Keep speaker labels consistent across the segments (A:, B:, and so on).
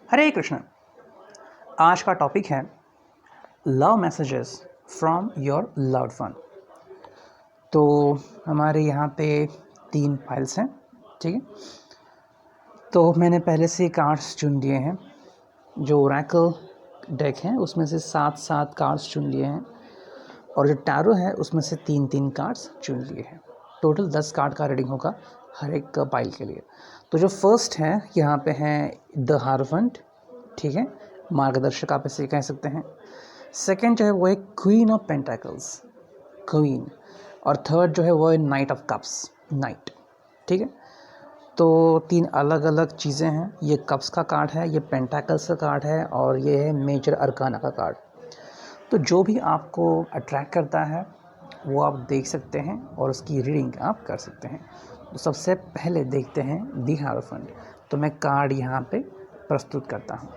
A: हरे कृष्ण। आज का टॉपिक है love messages from your loved one. तो हमारे यहाँ पे 3 फाइल्स हैं, ठीक है। तो मैंने पहले से कार्ड्स चुन लिए हैं। जो ओरेकल डेक है उसमें से 7 कार्ड्स चुन लिए हैं और जो टैरो है उसमें से 3 कार्ड्स चुन लिए हैं। टोटल 10 कार्ड का रीडिंग होगा हर एक पाइल के लिए। तो जो फर्स्ट है यहाँ पे है द हायरोफेंट, ठीक है, मार्गदर्शक आप इसे कह सकते हैं। सेकंड जो है वो है क्वीन ऑफ पेंटाकल्स, क्वीन। और थर्ड जो है वो है नाइट ऑफ कप्स, नाइट, ठीक है। तो 3 अलग अलग चीज़ें हैं। ये कप्स का कार्ड है, ये पेंटाकल्स का कार्ड है और ये है मेजर अरकाना का कार्ड। तो जो भी आपको अट्रैक्ट करता है वो आप देख सकते हैं और उसकी रीडिंग आप कर सकते हैं। तो सबसे पहले देखते हैं दी हायरोफेंट। तो मैं कार्ड यहाँ पे प्रस्तुत करता हूँ,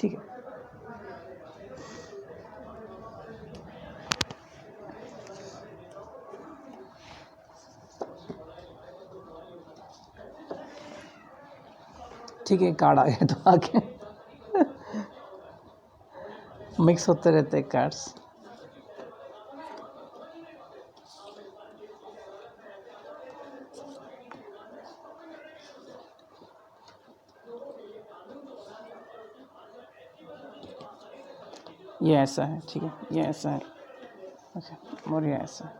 A: ठीक है। ठीक है, कार्ड आ गए तो आगे मिक्स होते रहते हैं कार्ड्स। ये ऐसा है, ठीक है, ये ऐसा है, ओके, और ये ऐसा है।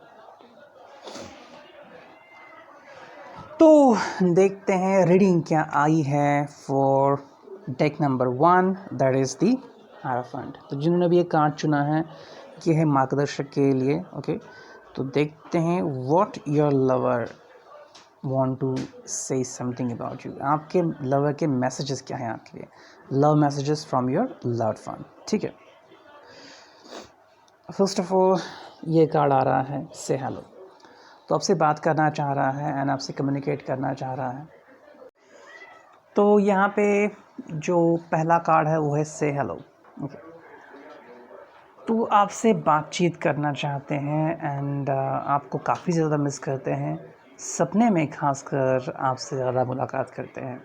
A: तो देखते हैं रीडिंग क्या आई है for deck number 1, that is the hierophant. तो जिन्होंने भी ये कार्ड चुना है ये है मार्गदर्शक के लिए, ओके। तो देखते हैं what your lover want to say something about you. आपके लवर के मैसेजेस क्या हैं आपके लिए, love messages from your loved one, ठीक है। फर्स्ट ऑफ ऑल ये कार्ड आ रहा है से हेलो। तो आपसे बात करना चाह रहा है एंड आपसे कम्युनिकेट करना चाह रहा है। तो यहाँ पे जो पहला कार्ड है वो है से हेलो, ओके। तो आपसे बातचीत करना चाहते हैं एंड आपको काफ़ी ज़्यादा मिस करते हैं। सपने में खासकर आपसे ज़्यादा मुलाकात करते हैं।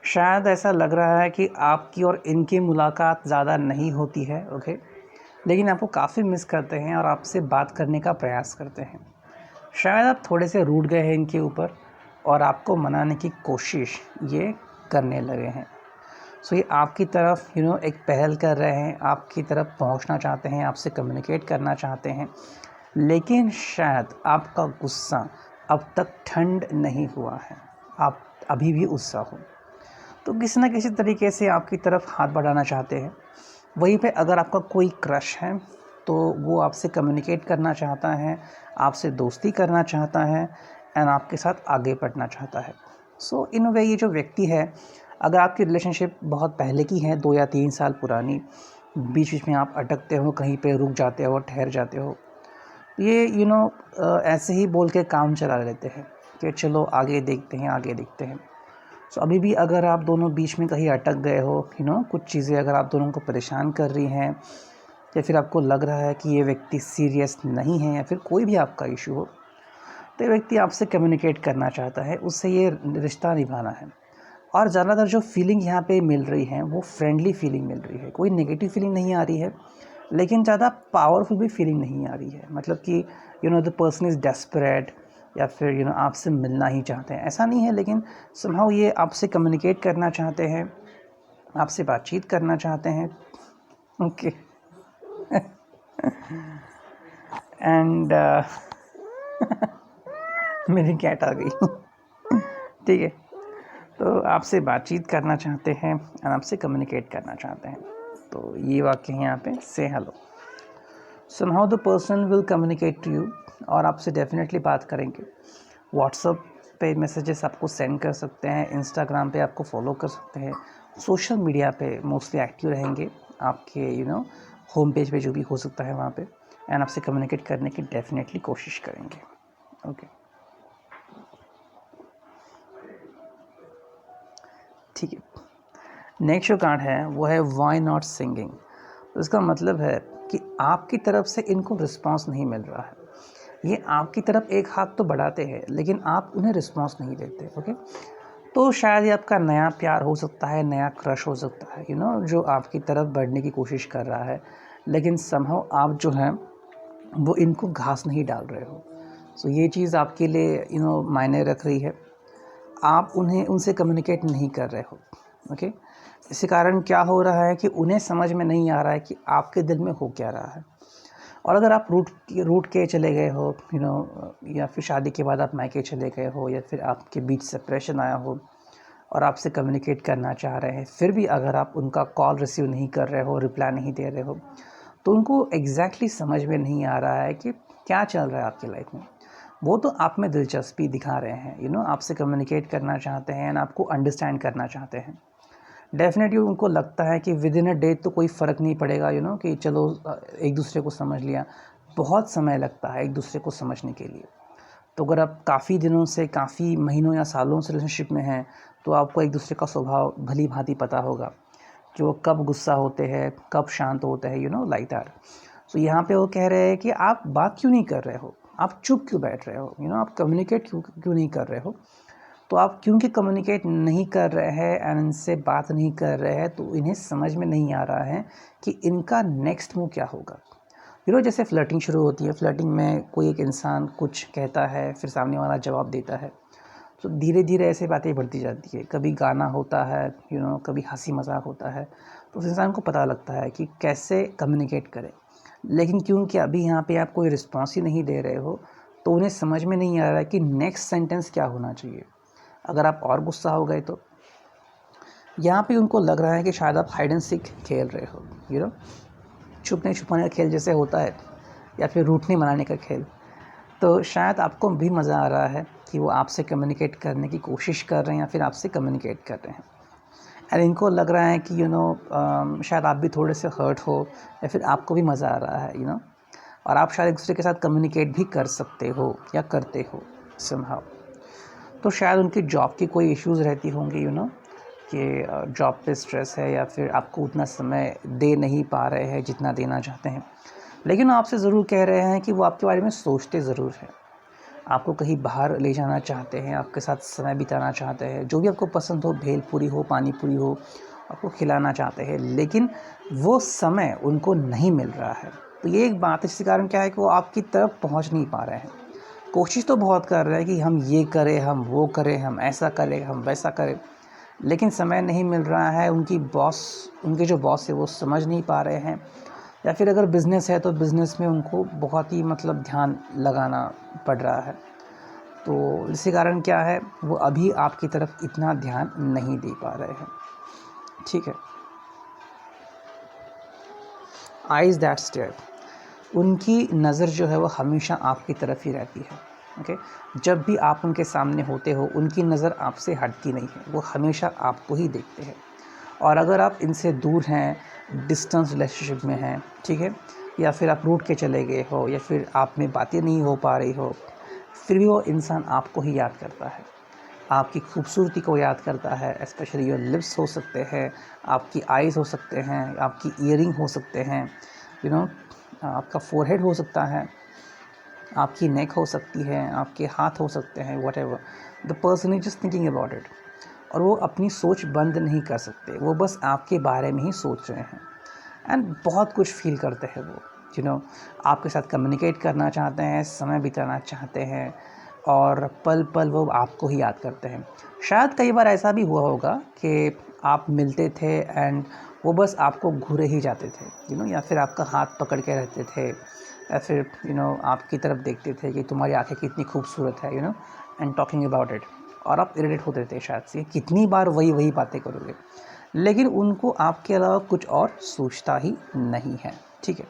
A: शायद ऐसा लग रहा है कि आपकी और इनकी मुलाकात ज़्यादा नहीं होती है, ओके, लेकिन आपको काफ़ी मिस करते हैं और आपसे बात करने का प्रयास करते हैं। शायद आप थोड़े से रूठ गए हैं इनके ऊपर और आपको मनाने की कोशिश ये करने लगे हैं। सो ये आपकी तरफ एक पहल कर रहे हैं, आपकी तरफ पहुंचना चाहते हैं, आपसे कम्युनिकेट करना चाहते हैं, लेकिन शायद आपका गुस्सा अब तक ठंड नहीं हुआ है, आप अभी भी गुस्सा हो। तो किसी न किसी तरीके से आपकी तरफ हाथ बढ़ाना चाहते हैं। वहीं पे अगर आपका कोई क्रश है तो वो आपसे कम्युनिकेट करना चाहता है, आपसे दोस्ती करना चाहता है एंड आपके साथ आगे बढ़ना चाहता है। सो इन वे ये जो व्यक्ति है, अगर आपकी रिलेशनशिप बहुत पहले की है, 2 या 3 साल पुरानी, बीच बीच में आप अटकते हो, कहीं पे रुक जाते हो, ठहर जाते हो, ये ऐसे ही बोल के काम चला लेते हैं कि चलो आगे देखते हैं, आगे देखते हैं। सो अभी भी अगर आप दोनों बीच में कहीं अटक गए हो, कुछ चीज़ें अगर आप दोनों को परेशान कर रही हैं या फिर आपको लग रहा है कि ये व्यक्ति सीरियस नहीं है या फिर कोई भी आपका इशू हो, तो ये व्यक्ति आपसे कम्युनिकेट करना चाहता है, उससे ये रिश्ता निभाना है। और ज़्यादातर जो फीलिंग यहाँ पे मिल रही है वो फ्रेंडली फीलिंग मिल रही है, कोई नेगेटिव फीलिंग नहीं आ रही है, लेकिन ज़्यादा पावरफुल भी फीलिंग नहीं आ रही है। मतलब कि द पर्सन इज़ डेस्परेट या फिर आपसे मिलना ही चाहते हैं, ऐसा नहीं है, लेकिन समहाउ ये आपसे कम्युनिकेट करना चाहते हैं, आपसे बातचीत करना चाहते हैं, ओके। एंड मेरी कैट आ गई ठीक है। तो आपसे बातचीत करना चाहते हैं और आपसे कम्युनिकेट करना चाहते हैं। तो ये वाक्य है यहाँ पे से hello. somehow the person will communicate to you और आपसे डेफिनेटली बात करेंगे। व्हाट्सएप पे मैसेजेस आपको सेंड कर सकते हैं, इंस्टाग्राम पे आपको फॉलो कर सकते हैं, सोशल मीडिया पे मोस्टली एक्टिव रहेंगे, आपके होम पेज पे जो भी हो सकता है वहाँ पे, एंड आपसे कम्युनिकेट करने की डेफिनेटली कोशिश करेंगे, ओके, ठीक है। नेक्स्ट जो कार्ड है वो है वाई नॉट सिंगिंग। तो इसका मतलब है कि आपकी तरफ से इनको रिस्पांस नहीं मिल रहा है। ये आपकी तरफ एक हाथ तो बढ़ाते हैं लेकिन आप उन्हें रिस्पांस नहीं देते, ओके। तो शायद ये आपका नया प्यार हो सकता है, नया क्रश हो सकता है, जो आपकी तरफ बढ़ने की कोशिश कर रहा है, लेकिन समहाउ आप जो हैं वो इनको घास नहीं डाल रहे हो। सो ये चीज़ आपके लिए मायने रख रही है। आप उनसे कम्युनिकेट नहीं कर रहे हो। ओके, इसी कारण क्या हो रहा है कि उन्हें समझ में नहीं आ रहा है कि आपके दिल में हो क्या रहा है। और अगर आप रूठ के चले गए हो, या फिर शादी के बाद आप मायके चले गए हो, या फिर आपके बीच सेपरेशन आया हो और आपसे कम्युनिकेट करना चाह रहे हैं, फिर भी अगर आप उनका कॉल रिसीव नहीं कर रहे हो, रिप्लाई नहीं दे रहे हो, तो उनको एग्जैक्टली समझ में नहीं आ रहा है कि क्या चल रहा है आपकी लाइफ में। वो तो आप में दिलचस्पी दिखा रहे हैं, आपसे कम्युनिकेट करना चाहते हैं एंड आपको अंडरस्टैंड करना चाहते हैं। डेफिनेटली उनको लगता है कि विद इन अ डे तो कोई फ़र्क नहीं पड़ेगा, कि चलो एक दूसरे को समझ लिया। बहुत समय लगता है एक दूसरे को समझने के लिए। तो अगर आप काफ़ी दिनों से, काफ़ी महीनों या सालों से रिलेशनशिप में हैं, तो आपको एक दूसरे का स्वभाव भली भांति पता होगा कि वो कब गुस्सा होते हैं, कब शांत होते हैं, लाइक दैट। सो यहाँ पे वो कह रहे हैं कि आप बात क्यों नहीं कर रहे हो, आप चुप क्यों बैठ रहे हो, आप कम्युनिकेट क्यों नहीं कर रहे हो। तो आप क्योंकि कम्युनिकेट नहीं कर रहे हैं एंड इनसे बात नहीं कर रहे हैं, तो इन्हें समझ में नहीं आ रहा है कि इनका नेक्स्ट मूव क्या होगा। जैसे फ्लर्टिंग शुरू होती है, फ्लर्टिंग में कोई एक इंसान कुछ कहता है, फिर सामने वाला जवाब देता है, तो धीरे धीरे ऐसे बातें बढ़ती जाती है। कभी गाना होता है, कभी हंसी मजाक होता है, तो उस इंसान को पता लगता है कि कैसे कम्युनिकेट करें। लेकिन क्योंकि अभी यहाँ पे आप कोई रिस्पॉन्स ही नहीं दे रहे हो, तो उन्हें समझ में नहीं आ रहा है कि नेक्स्ट सेंटेंस क्या होना चाहिए। अगर आप और गुस्सा हो गए तो यहाँ पे उनको लग रहा है कि शायद आप हाइड एंड सीक खेल रहे हो, छुपने छुपाने का खेल जैसे होता है, या फिर रूठने मनाने का खेल। तो शायद आपको भी मज़ा आ रहा है कि वो आपसे कम्युनिकेट करने की कोशिश कर रहे हैं, या फिर आपसे कम्युनिकेट कर रहे हैं। एंड इनको लग रहा है कि शायद आप भी थोड़े से हर्ट हो, या फिर आपको भी मज़ा आ रहा है, और आप शायद एक दूसरे के साथ कम्युनिकेट भी कर सकते हो या करते हो समहाउ। तो शायद उनकी जॉब की कोई इश्यूज़ रहती होंगी, कि जॉब पे स्ट्रेस है, या फिर आपको उतना समय दे नहीं पा रहे हैं जितना देना चाहते हैं। लेकिन आपसे ज़रूर कह रहे हैं कि वो आपके बारे में सोचते ज़रूर हैं, आपको कहीं बाहर ले जाना चाहते हैं, आपके साथ समय बिताना चाहते हैं, जो भी आपको पसंद हो, भेलपूरी हो, पानी पूरी हो, आपको खिलाना चाहते हैं, लेकिन वो समय उनको नहीं मिल रहा है। तो ये एक बात है, जिसके कारण क्या है कि वो आपकी तरफ पहुंच नहीं पा रहे हैं। कोशिश तो बहुत कर रहे हैं कि हम ये करें, हम वो करें, हम ऐसा करें, हम वैसा करें, लेकिन समय नहीं मिल रहा है। उनके जो बॉस है वो समझ नहीं पा रहे हैं, या फिर अगर बिज़नेस है तो बिज़नेस में उनको बहुत ही ध्यान लगाना पड़ रहा है। तो इसी कारण क्या है, वो अभी आपकी तरफ इतना ध्यान नहीं दे पा रहे हैं। ठीक है। आइज़ दैट स्टेयर, उनकी नज़र जो है वो हमेशा आपकी तरफ ही रहती है। ओके, जब भी आप उनके सामने होते हो, उनकी नज़र आपसे हटती नहीं है, वो हमेशा आपको ही देखते हैं। और अगर आप इनसे दूर हैं, डिस्टेंस रिलेशनशिप में हैं, ठीक है, या फिर आप रूठ के चले गए हो, या फिर आप में बातें नहीं हो पा रही हो, फिर भी वो इंसान आपको ही याद करता है, आपकी खूबसूरती को याद करता है। स्पेशली योर लिप्स हो सकते हैं, आपकी आईज़ हो सकते हैं, आपकी ईयरिंग हो सकते हैं, आपका फोरहेड हो सकता है, आपकी नेक हो सकती है, आपके हाथ हो सकते हैं, what ever the person is just thinking about it. और वो अपनी सोच बंद नहीं कर सकते, वो बस आपके बारे में ही सोच रहे हैं एंड बहुत कुछ फील करते हैं वो, आपके साथ कम्युनिकेट करना चाहते हैं, समय बिताना चाहते हैं, और पल पल वो आपको ही याद करते हैं। शायद कई बार ऐसा भी हुआ होगा कि आप मिलते थे एंड वो बस आपको घूरे ही जाते थे, या फिर आपका हाथ पकड़ के रहते थे, या फिर आपकी तरफ देखते थे कि तुम्हारी आंखें कितनी खूबसूरत है, एंड टॉकिंग अबाउट इट। और आप इरिटेट होते थे शायद से, कितनी बार वही बातें करोगे, लेकिन उनको आपके अलावा कुछ और सोचता ही नहीं है। ठीक है।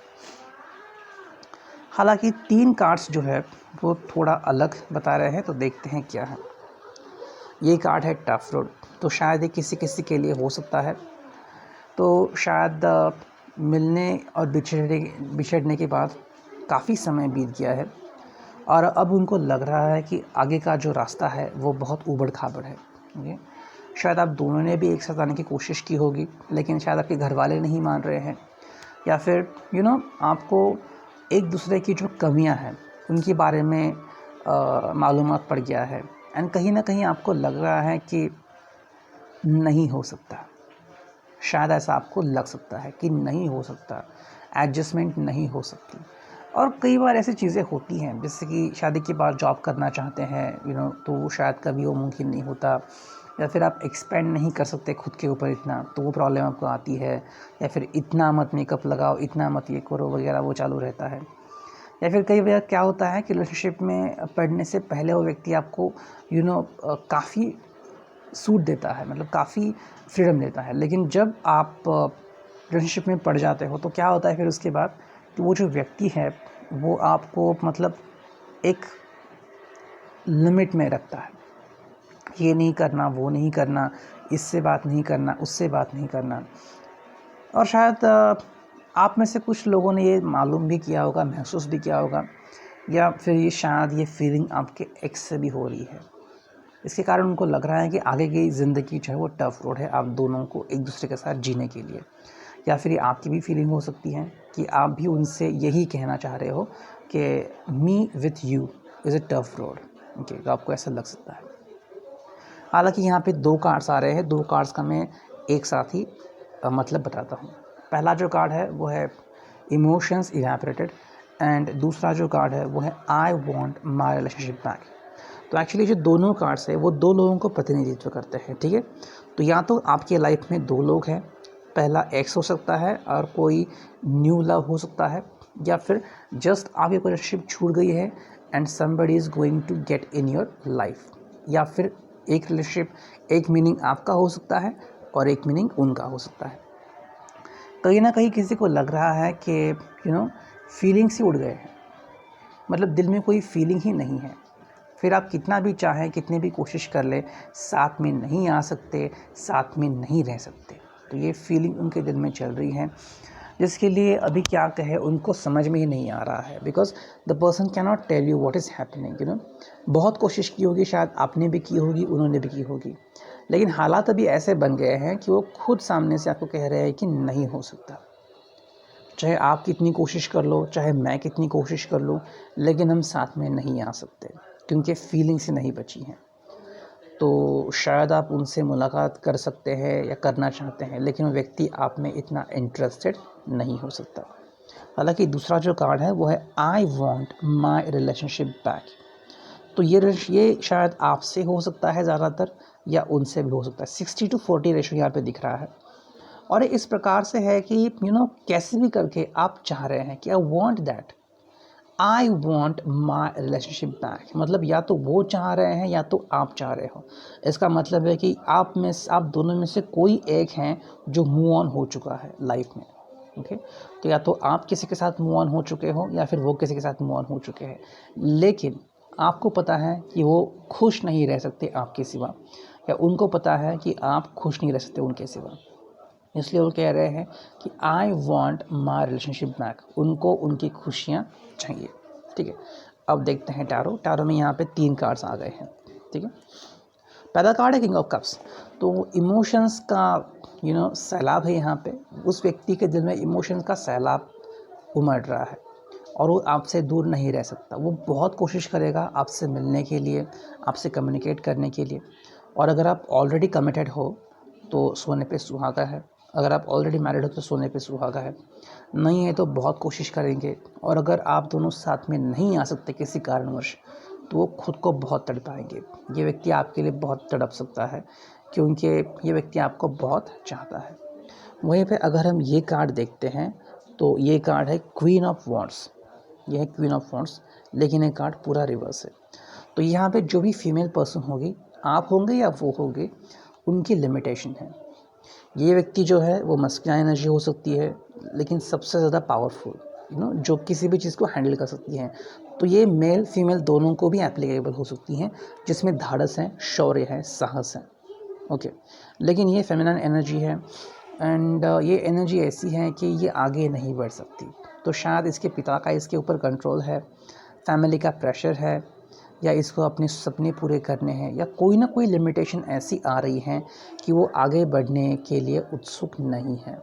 A: हालांकि 3 कार्ड्स जो है वो थोड़ा अलग बता रहे हैं, तो देखते हैं क्या है। ये कार्ड है टफ रोड, तो शायद ये किसी किसी के लिए हो सकता है। तो शायद मिलने और बिछड़ने के बाद काफ़ी समय बीत गया है, और अब उनको लग रहा है कि आगे का जो रास्ता है वो बहुत ऊबड़ खाबड़ है। ओके, शायद आप दोनों ने भी एक साथ आने की कोशिश की होगी, लेकिन शायद आपके घर वाले नहीं मान रहे हैं, या फिर आपको एक दूसरे की जो कमियां हैं उनके बारे में मालूमात पड़ गया है, एंड कहीं ना कहीं आपको लग रहा है कि नहीं हो सकता। शायद ऐसा आपको लग सकता है कि नहीं हो सकता, एडजस्टमेंट नहीं हो सकती। और कई बार ऐसी चीज़ें होती हैं, जैसे कि शादी के बाद जॉब करना चाहते हैं तो शायद कभी वो मुमकिन नहीं होता, या फिर आप एक्सपेंड नहीं कर सकते खुद के ऊपर इतना, तो वो प्रॉब्लम आपको आती है। या फिर इतना मत मेकअप लगाओ, इतना मत ये करो वगैरह, वो चालू रहता है। या फिर कई बार क्या होता है कि रिलेशनशिप में पढ़ने से पहले वो व्यक्ति आपको काफ़ी सूट देता है, मतलब काफ़ी फ्रीडम देता है। लेकिन जब आप रिलेशनशिप में पड़ जाते हो तो क्या होता है फिर उसके बाद कि वो जो व्यक्ति है वो आपको मतलब एक लिमिट में रखता है। ये नहीं करना, वो नहीं करना, इससे बात नहीं करना, उससे बात नहीं करना। और शायद आप में से कुछ लोगों ने ये मालूम भी किया होगा, महसूस भी किया होगा, या फिर ये शायद ये फीलिंग आपके एक्स से भी हो रही है। इसके कारण उनको लग रहा है कि आगे की ज़िंदगी जो है वो टफ़ रोड है आप दोनों को एक दूसरे के साथ जीने के लिए। या फिर ये आपकी भी फीलिंग हो सकती है कि आप भी उनसे यही कहना चाह रहे हो कि me with you is a tough road. Okay, तो आपको ऐसा लग सकता है। हालांकि यहाँ पे 2 कार्ड्स आ रहे हैं, 2 कार्ड्स का मैं एक साथ ही मतलब बताता हूँ। पहला जो कार्ड है वो है इमोशंस इवेपोरेटेड, एंड दूसरा जो कार्ड है वो है I want my relationship back. तो एक्चुअली जो दोनों कार्ड्स है वो 2 लोगों को प्रतिनिधित्व करते हैं, ठीक है। तो या तो आपकी लाइफ में 2 लोग हैं, पहला एक्स हो सकता है और कोई न्यू लव हो सकता है, या फिर जस्ट आपकी रिलेशनशिप छूट गई है and somebody is going to get in your life. या फिर एक रिलेशनशिप, एक मीनिंग आपका हो सकता है और एक मीनिंग उनका हो सकता है। कहीं ना कहीं किसी को लग रहा है कि फीलिंग्स ही उड़ गए हैं, मतलब दिल में कोई फीलिंग ही नहीं है। फिर आप कितना भी चाहें, कितनी भी कोशिश कर ले, साथ में नहीं आ सकते, साथ में नहीं रह सकते। तो ये फीलिंग उनके दिल में चल रही है, जिसके लिए अभी क्या कहे उनको समझ में ही नहीं आ रहा है। Because the person can not tell you what is happening. बहुत कोशिश की होगी, शायद आपने भी की होगी, उन्होंने भी की होगी, लेकिन हालात अभी ऐसे बन गए हैं कि वो खुद सामने से आपको कह रहे हैं कि नहीं हो सकता। चाहे आप कितनी कोशिश कर लो, चाहे मैं कितनी कोशिश कर लूँ, लेकिन हम साथ में नहीं आ सकते क्योंकि फीलिंग से नहीं बची हैं। तो शायद आप उनसे मुलाकात कर सकते हैं या करना चाहते हैं, लेकिन वो व्यक्ति आप में इतना इंटरेस्टेड नहीं हो सकता। हालांकि दूसरा जो कार्ड है वो है I want my relationship back. तो ये शायद आपसे हो सकता है ज़्यादातर, या उनसे भी हो सकता है। 60-40 रेशो यहाँ पे दिख रहा है। और इस प्रकार से है कि कैसे भी करके आप चाह रहे हैं कि I want that, I want my relationship back. मतलब या तो वो चाह रहे हैं या तो आप चाह रहे हो। इसका मतलब है कि आप दोनों में से कोई एक हैं जो मूव ऑन हो चुका है लाइफ में। ओके, तो या तो आप किसी के साथ मूव ऑन हो चुके हो या फिर वो किसी के साथ मूव ऑन हो चुके हैं, लेकिन आपको पता है कि वो खुश नहीं रह सकते आपके सिवा, या उनको पता है कि आप खुश नहीं रह सकते उनके सिवा। इसलिए वो कह रहे हैं कि I want my relationship back. उनको उनकी खुशियाँ चाहिए, ठीक है। अब देखते हैं टैरो में यहाँ पे 3 कार्ड्स आ गए हैं, ठीक है। पहला कार्ड है किंग ऑफ कप्स। तो इमोशंस का सैलाब है यहाँ पे। उस व्यक्ति के दिल में इमोशंस का सैलाब उमड़ रहा है और वो आपसे दूर नहीं रह सकता। वो बहुत कोशिश करेगा आपसे मिलने के लिए, आपसे कम्युनिकेट करने के लिए। और अगर आप ऑलरेडी कमिटेड हो तो सोने पे सुहागा है, अगर आप ऑलरेडी मैरिड हो तो सोने पे सुहागा है, नहीं है तो बहुत कोशिश करेंगे। और अगर आप दोनों साथ में नहीं आ सकते किसी कारणवश, तो वो खुद को बहुत तड़पाएंगे। ये व्यक्ति आपके लिए बहुत तड़प सकता है क्योंकि ये व्यक्ति आपको बहुत चाहता है। वहीं पे अगर हम ये कार्ड देखते हैं तो ये कार्ड है क्वीन ऑफ वॉन्ड्स। ये है क्वीन ऑफ वॉन्ड्स, लेकिन ये कार्ड पूरा रिवर्स है। तो यहाँ पे जो भी फीमेल पर्सन होगी, आप होंगे या वो होंगे, उनकी लिमिटेशन है। ये व्यक्ति जो है वो मस्कुलाइन एनर्जी हो सकती है, लेकिन सबसे ज़्यादा पावरफुल, जो किसी भी चीज़ को हैंडल कर सकती हैं। तो ये मेल फीमेल दोनों को भी एप्लीकेबल हो सकती हैं, जिसमें धाड़स है, शौर्य है, साहस है। ओके, लेकिन ये फेमिनिन एनर्जी है, एंड ये एनर्जी ऐसी है कि ये आगे नहीं बढ़ सकती। तो शायद इसके पिता का इसके ऊपर कंट्रोल है, फैमिली का प्रेशर है, या इसको अपने सपने पूरे करने हैं, या कोई ना कोई लिमिटेशन ऐसी आ रही हैं कि वो आगे बढ़ने के लिए उत्सुक नहीं है।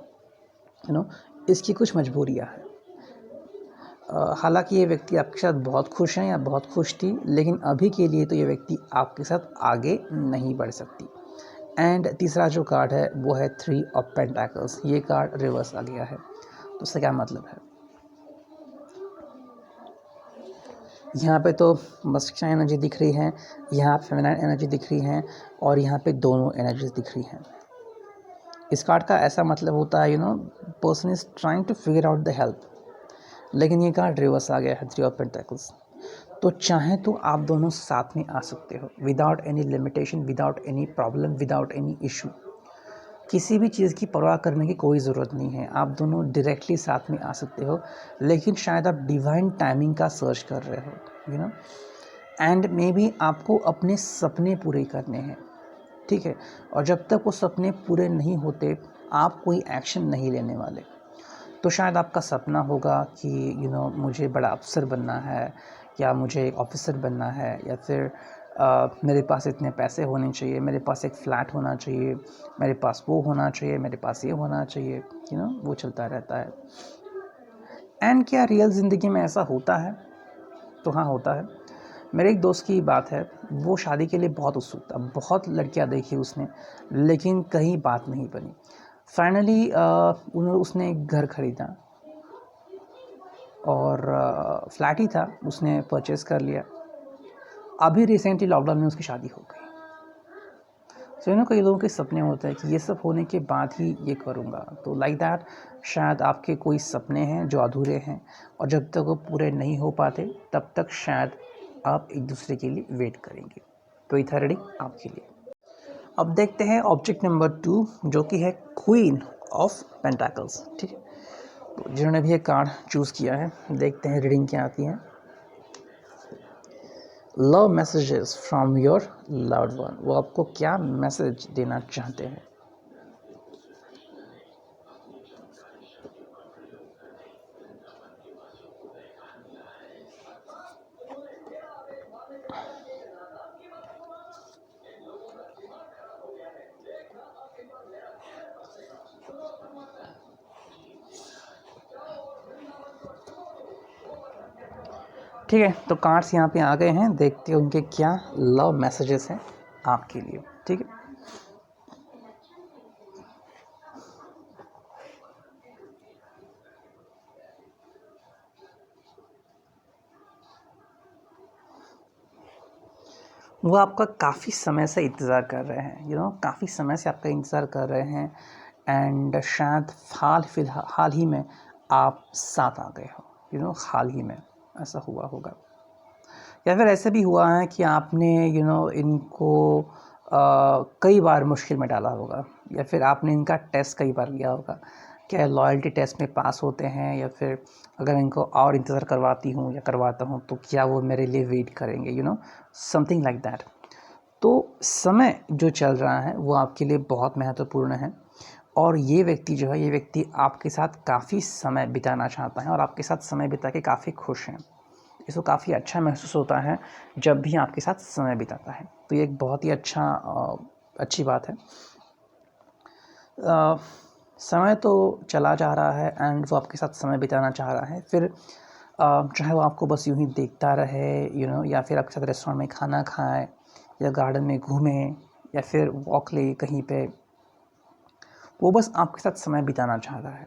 A: इसकी कुछ मजबूरियाँ हैं। हालांकि ये व्यक्ति आपके साथ बहुत खुश हैं या बहुत खुश थी, लेकिन अभी के लिए तो ये व्यक्ति आपके साथ आगे नहीं बढ़ सकती। एंड तीसरा जो कार्ड है वो है 3 ऑफ पेंटाकल्स। ये कार्ड रिवर्स आ गया है। तो उसका क्या मतलब है, यहाँ पे तो मस्कुलाइन एनर्जी दिख रही है, यहाँ पे फेमिनाइन एनर्जी दिख रही है, और यहाँ पे दोनों एनर्जीज दिख रही हैं। इस कार्ड का ऐसा मतलब होता है person is trying to figure out the help, लेकिन ये कार्ड रिवर्स आ गया है 3 ऑफ पेंटाकल्स। तो चाहे तो आप दोनों साथ में आ सकते हो without any limitation, without any problem, without any issue. किसी भी चीज़ की परवाह करने की कोई ज़रूरत नहीं है, आप दोनों डायरेक्टली साथ में आ सकते हो। लेकिन शायद आप डिवाइन टाइमिंग का सर्च कर रहे हो, एंड मे बी आपको अपने सपने पूरे करने हैं, ठीक है। और जब तक वो सपने पूरे नहीं होते आप कोई एक्शन नहीं लेने वाले। तो शायद आपका सपना होगा कि मुझे बड़ा अफसर बनना है, या मुझे एक ऑफिसर बनना है, या फिर मेरे पास इतने पैसे होने चाहिए, मेरे पास एक फ़्लैट होना चाहिए, मेरे पास वो होना चाहिए, मेरे पास ये होना चाहिए, वो चलता रहता है। एंड क्या रियल ज़िंदगी में ऐसा होता है? तो हाँ, होता है। मेरे एक दोस्त की बात है, वो शादी के लिए बहुत उत्सुक था, बहुत लड़कियां देखी उसने, लेकिन कहीं बात नहीं बनी। फाइनली उसने एक घर खरीदा और फ्लैट ही था, उसने परचेस कर लिया। अभी रिसेंटली लॉकडाउन में उसकी शादी हो गई। सो कई लोगों के सपने होते हैं कि ये सब होने के बाद ही ये करूँगा। तो लाइक दैट शायद आपके कोई सपने हैं जो अधूरे हैं, और जब तक वो पूरे नहीं हो पाते तब तक शायद आप एक दूसरे के लिए वेट करेंगे। तो ये था रीडिंग आपके लिए। अब देखते हैं ऑब्जेक्ट नंबर 2, जो कि है क्वीन ऑफ पेंटाकल्स, ठीक है। तो जिन्होंने भी ये कार्ड चूज़ किया है, देखते हैं रीडिंग क्या आती है। Love messages from your loved one, वो आपको क्या मैसेज देना चाहते हैं। ठीक है, तो कार्ड्स यहाँ पे आ गए हैं, देखते हैं उनके क्या लव मैसेजेस हैं आपके लिए, ठीक है। वो आपका काफ़ी समय से इंतज़ार कर रहे हैं, काफ़ी समय से आपका इंतज़ार कर रहे हैं, एंड शायद हाल ही में आप साथ आ गए हो, हाल ही में ऐसा हुआ होगा। या फिर ऐसे भी हुआ है कि आपने इनको कई बार मुश्किल में डाला होगा, या फिर आपने इनका टेस्ट कई बार लिया होगा, क्या लॉयल्टी टेस्ट में पास होते हैं, या फिर अगर इनको और इंतज़ार करवाती हूँ या करवाता हूँ तो क्या वो मेरे लिए वेट करेंगे, समथिंग लाइक दैट। तो समय जो चल रहा है वो आपके लिए बहुत महत्वपूर्ण है, और ये व्यक्ति जो है, ये व्यक्ति आपके साथ काफ़ी समय बिताना चाहता है, और आपके साथ समय बिता के काफ़ी खुश हैं। इसको काफ़ी अच्छा महसूस होता है जब भी आपके साथ समय बिताता है। तो ये एक बहुत ही अच्छी बात है। समय तो चला जा रहा है एंड वो आपके साथ समय बिताना चाह रहा है। फिर चाहे वो आपको बस यूँ ही देखता रहे, या फिर आपके साथ रेस्टोरेंट में खाना खाए, या गार्डन में घूमे, या फिर वॉक ले कहीं पे, वो बस आपके साथ समय बिताना चाह रहा है।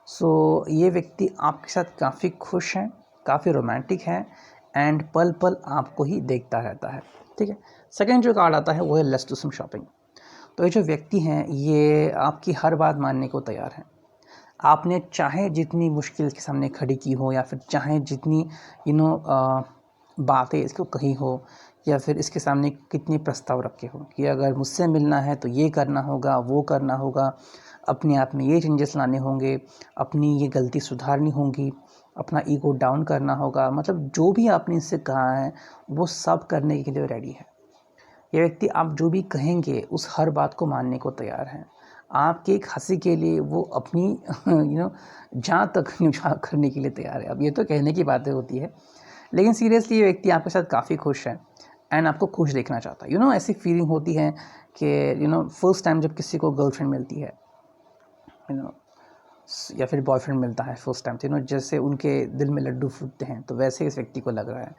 A: सो ये व्यक्ति आपके साथ काफ़ी खुश है, काफ़ी रोमांटिक है, एंड पल पल आपको ही देखता रहता है, ठीक है। सेकंड जो कार्ड आता है वो है लेट्स डू सम शॉपिंग। तो ये जो व्यक्ति हैं ये आपकी हर बात मानने को तैयार हैं। आपने चाहे जितनी मुश्किल के सामने खड़ी की हो, या फिर चाहे जितनी बातें इसको कही हो, या फिर इसके सामने कितनी प्रस्ताव रखे हो कि अगर मुझसे मिलना है तो ये करना होगा, वो करना होगा, अपने आप में ये चेंजेस लाने होंगे, अपनी ये गलती सुधारनी होगी, अपना ईगो डाउन करना होगा, मतलब जो भी आपने इससे कहा है वो सब करने के लिए रेडी है। ये व्यक्ति आप जो भी कहेंगे उस हर बात को मानने को तैयार है। आपकी एक हंसी के लिए वो अपनी जान तक न्यौछावर करने के लिए तैयार है। अब ये तो कहने की बातें होती है, लेकिन सीरियसली ये व्यक्ति आपके साथ काफ़ी खुश है एंड आपको खुश देखना चाहता है। ऐसी फीलिंग होती है कि फर्स्ट टाइम जब किसी को गर्लफ्रेंड मिलती है, या फिर बॉयफ्रेंड मिलता है फर्स्ट टाइम, तो जैसे उनके दिल में लड्डू फूटते हैं, तो वैसे इस व्यक्ति को लग रहा है।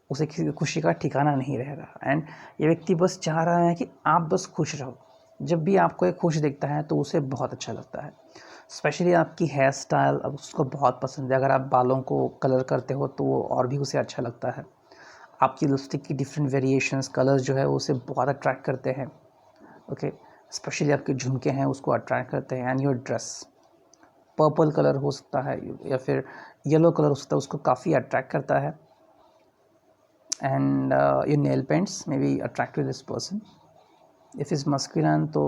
A: उसे किसी खुशी का ठिकाना नहीं रह रहा। एंड ये व्यक्ति बस चाह रहा है कि आप बस खुश रहो। जब भी आपको एक खुश दिखता है तो उसे बहुत अच्छा लगता है। स्पेशली आपकी हेयर स्टाइल अब उसको बहुत पसंद है। अगर आप बालों को कलर करते हो तो वो और भी उसे अच्छा लगता है। आपकी लिपस्टिक की डिफरेंट वेरिएशंस कलर्स जो है वो उसे बहुत अट्रैक्ट करते हैं। ओके, स्पेशली आपके झुमके हैं उसको अट्रैक्ट करते हैं। And your dress, purple colour हो सकता है या फिर येलो कलर हो सकता है, उसको काफ़ी अट्रैक्ट करता है। And your nail paints may be attract to this person. If is masculine तो